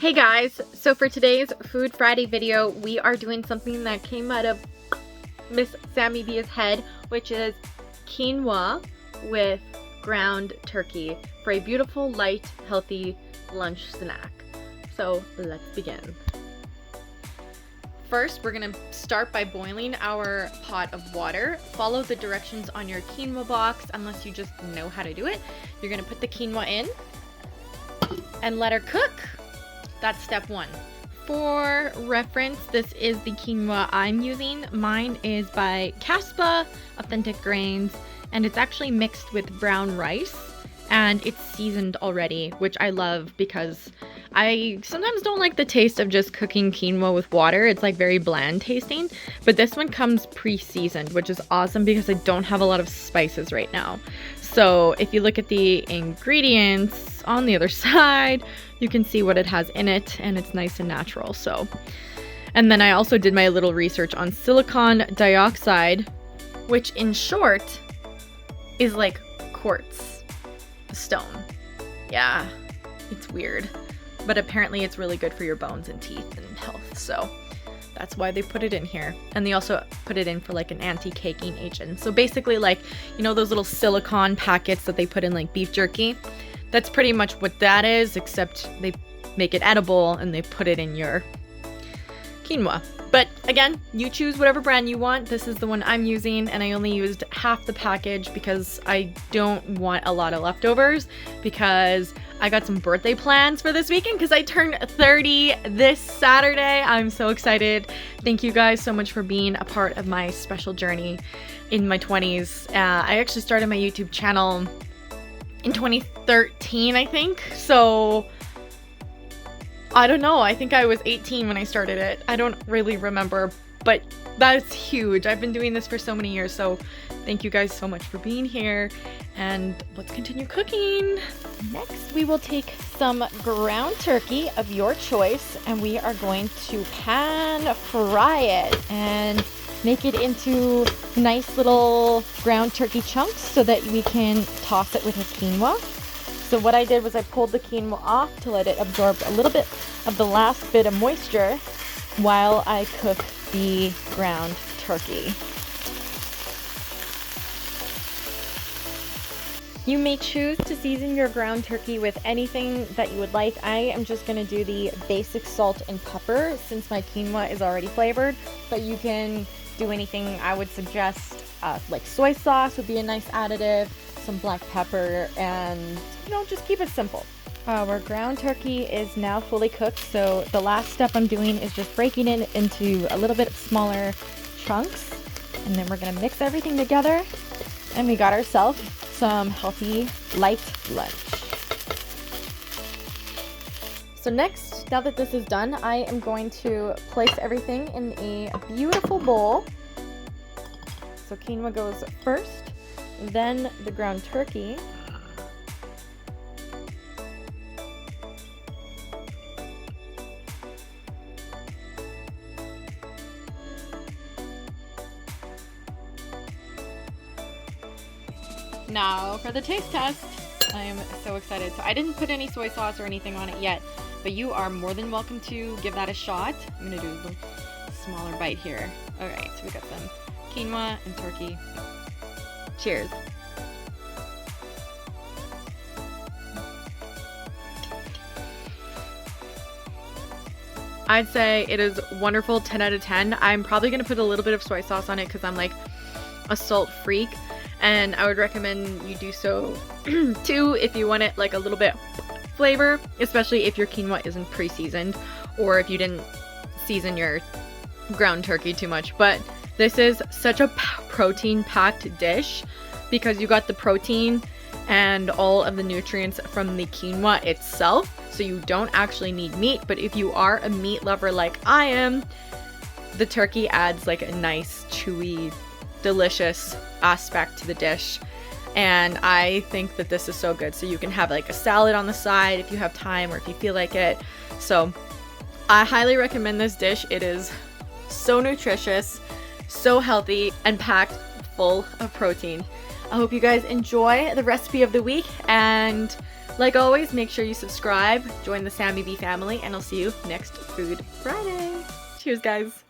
Hey guys, so for today's Food Friday video, we are doing something that came out of Miss Samy Bee's head, which is quinoa with ground turkey for a beautiful, light, healthy lunch snack. So let's begin. First, we're gonna start by boiling our pot of water. Follow the directions on your quinoa box unless you just know how to do it. You're gonna put the quinoa in and let her cook. That's step one. For reference, this is the quinoa I'm using. Mine is by Caspa Authentic Grains, and it's actually mixed with brown rice, and it's seasoned already, which I love because I sometimes don't like the taste of just cooking quinoa with water. It's like very bland tasting, but this one comes pre-seasoned, which is awesome because I don't have a lot of spices right now. So if you look at the ingredients on the other side, you can see what it has in it, and it's nice and natural. So, and then I also did my little research on silicon dioxide, which in short is like quartz stone. Yeah, it's weird, but apparently it's really good for your bones and teeth and health. So that's why they put it in here. And they also put it in for like an anti-caking agent. So basically, like, you know those little silicone packets that they put in like beef jerky? That's pretty much what that is, except they make it edible and they put it in your quinoa. But again, you choose whatever brand you want. This is the one I'm using, and I only used half the package because I don't want a lot of leftovers, because I got some birthday plans for this weekend because I turned 30 this Saturday. I'm so excited. Thank you guys so much for being a part of my special journey in my 20s. I actually started my YouTube channel in 2013, I think. So I don't know. I think I was 18 when I started it. I don't really remember, but that's huge. I've been doing this for so many years. So thank you guys so much for being here, and let's continue cooking. Next, we will take some ground turkey of your choice, and we are going to pan fry it and make it into nice little ground turkey chunks so that we can toss it with the quinoa. So what I did was I pulled the quinoa off to let it absorb a little bit of the last bit of moisture while I cook the ground turkey. You may choose to season your ground turkey with anything that you would like. I am just going to do the basic salt and pepper since my quinoa is already flavored, but you can do anything. I would suggest like soy sauce would be a nice additive, some black pepper, and just keep it simple. Our ground turkey is now fully cooked, so the last step I'm doing is just breaking it into a little bit smaller chunks, and then we're going to mix everything together, and we got ourselves some healthy light lunch. So next, now that this is done, I am going to place everything in a beautiful bowl. So quinoa goes first, then the ground turkey. Now for the taste test. I am so excited. So I didn't put any soy sauce or anything on it yet, but you are more than welcome to give that a shot. I'm gonna do a little smaller bite here. All right, so we got some quinoa and turkey. Cheers. I'd say it is wonderful, 10 out of 10. I'm probably gonna put a little bit of soy sauce on it because I'm like a salt freak, and I would recommend you do so too if you want it like a little bit flavor, especially if your quinoa isn't pre-seasoned or if you didn't season your ground turkey too much. But this is such a protein-packed dish because you got the protein and all of the nutrients from the quinoa itself, so you don't actually need meat. But if you are a meat lover like I am, the turkey adds like a nice, chewy, delicious aspect to the dish, and I think that this is so good. So you can have like a salad on the side if you have time or if you feel like it. So I highly recommend this dish. It is so nutritious, so healthy, and packed full of protein. I hope you guys enjoy the recipe of the week, and like always, make sure you subscribe, join the Samy Bee family, and I'll see you next Food Friday. Cheers, guys.